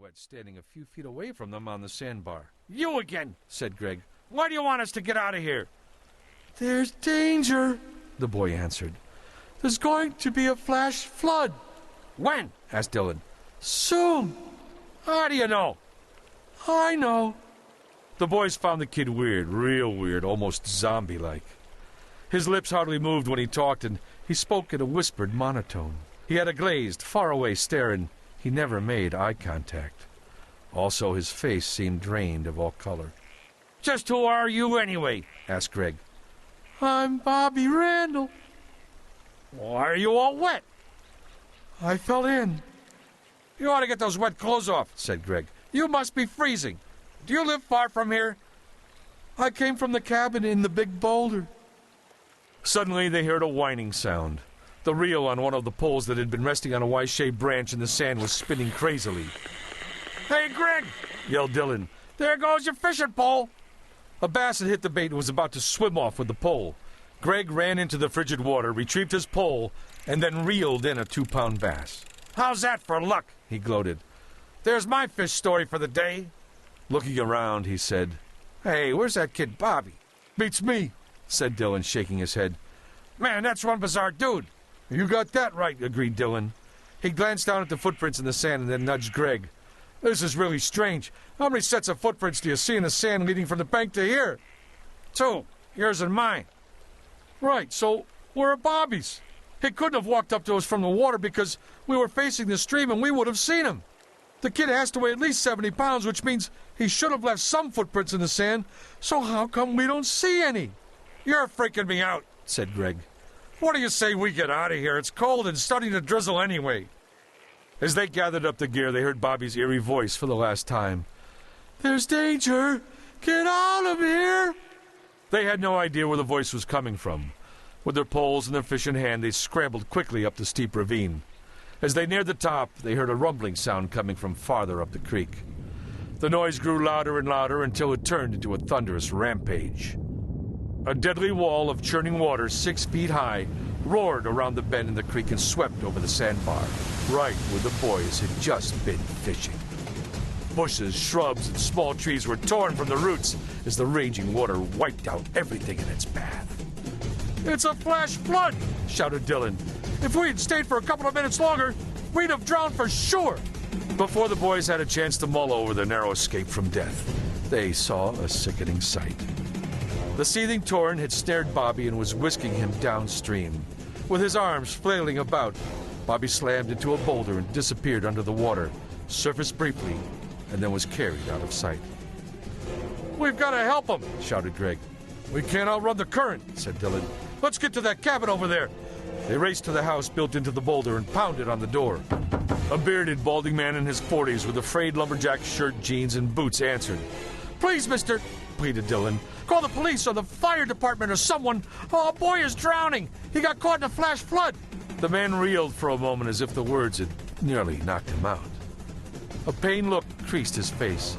silhouette standing a few feet away from them on the sandbar. "You again," said Greg. "Why do you want us to get out of here?" "There's danger," the boy answered. "There's going to be a flash flood." "When?" asked Dylan. "Soon." "How do you know?" "I know." The boys found the kid weird, real weird, almost zombie-like. His lips hardly moved when he talked, and he spoke in a whispered monotone. He had a glazed, faraway stare, and he never made eye contact. Also, his face seemed drained of all color. "Just who are you, anyway?" asked Greg. "I'm Bobby Randall." "Why are you all wet?" "I fell in." "You ought to get those wet clothes off," said Greg. "You must be freezing. Do you live far from here?" "I came from the cabin in the big boulder." Suddenly they heard a whining sound. The reel on one of the poles that had been resting on a Y-shaped branch in the sand was spinning crazily. "Hey, Greg!" yelled Dylan. "There goes your fishing pole!" A bass had hit the bait and was about to swim off with the pole. Greg ran into the frigid water, retrieved his pole, and then reeled in a 2-pound bass. "How's that for luck?" he gloated. "There's my fish story for the day." Looking around, he said, "Hey, where's that kid Bobby?" "Beats me," said Dylan, shaking his head. "Man, that's one bizarre dude." "You got that right," agreed Dylan. He glanced down at the footprints in the sand and then nudged Greg. "This is really strange. How many sets of footprints do you see in the sand leading from the bank to here?" "2. Yours and mine." "Right, so where are Bobby's? He couldn't have walked up to us from the water because we were facing the stream and we would have seen him. The kid has to weigh at least 70 pounds, which means he should have left some footprints in the sand, so how come we don't see any?" "You're freaking me out," said Greg. "What do you say we get out of here? It's cold and starting to drizzle anyway." As they gathered up the gear, they heard Bobby's eerie voice for the last time. "There's danger! Get out of here!" They had no idea where the voice was coming from. With their poles and their fish in hand, they scrambled quickly up the steep ravine. As they neared the top, they heard a rumbling sound coming from farther up the creek. The noise grew louder and louder until it turned into a thunderous rampage. A deadly wall of churning water 6 feet high roared around the bend in the creek and swept over the sandbar, right where the boys had just been fishing. Bushes, shrubs, and small trees were torn from the roots as the raging water wiped out everything in its path. "It's a flash flood!" shouted Dylan. "If we had stayed for a couple of minutes longer, we'd have drowned for sure!" Before the boys had a chance to mull over their narrow escape from death, they saw a sickening sight. The seething torrent had snared Bobby and was whisking him downstream. With his arms flailing about, Bobby slammed into a boulder and disappeared under the water, surfaced briefly, and then was carried out of sight. "We've got to help him!" shouted Greg. "We can't outrun the current," said Dylan. "Let's get to that cabin over there." They raced to the house built into the boulder and pounded on the door. A bearded, balding man in his 40s with a frayed lumberjack shirt, jeans, and boots answered. "Please, mister," pleaded Dylan. "Call the police or the fire department or someone. Oh, a boy is drowning. He got caught in a flash flood." The man reeled for a moment as if the words had nearly knocked him out. A pained look creased his face.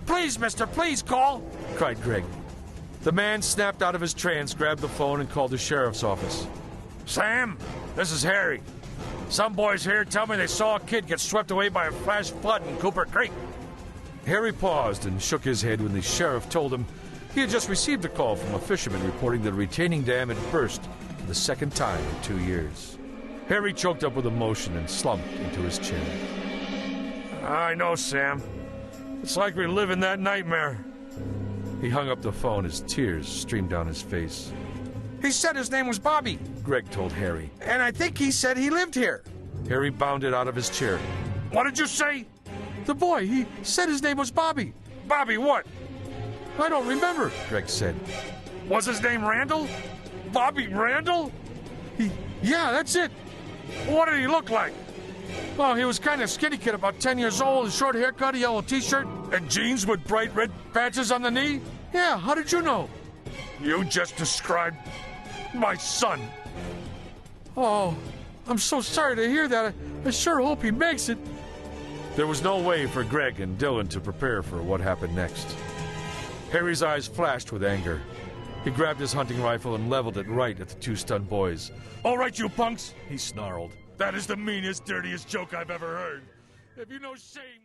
"Please, mister, please call," cried Greg. The man snapped out of his trance, grabbed the phone, and called the sheriff's office. "Sam, this is Harry. Some boys here tell me they saw a kid get swept away by a flash flood in Cooper Creek." Harry paused and shook his head when the sheriff told him he had just received a call from a fisherman reporting that a retaining dam had burst for the second time in 2 years. Harry choked up with emotion and slumped into his chair. "I know, Sam. It's like we live in that nightmare." He hung up the phone as tears streamed down his face. "He said his name was Bobby," Greg told Harry. "And I think he said he lived here." Harry bounded out of his chair. "What did you say?" "The boy, he said his name was Bobby." "Bobby what?" "I don't remember," Greg said. "Was his name Randall? Bobby Randall?" Yeah, that's it." "What did he look like?" "Well, he was kind of skinny kid, about 10 years old, a short haircut, a yellow t-shirt, and jeans with bright red patches on the knee." "Yeah, how did you know?" "You just described my son." "Oh, I'm so sorry to hear that. I sure hope he makes it." There was no way for Greg and Dylan to prepare for what happened next. Harry's eyes flashed with anger. He grabbed his hunting rifle and leveled it right at the 2 stunned boys. "All right, you punks," he snarled. "That is the meanest, dirtiest joke I've ever heard. Have you no shame?"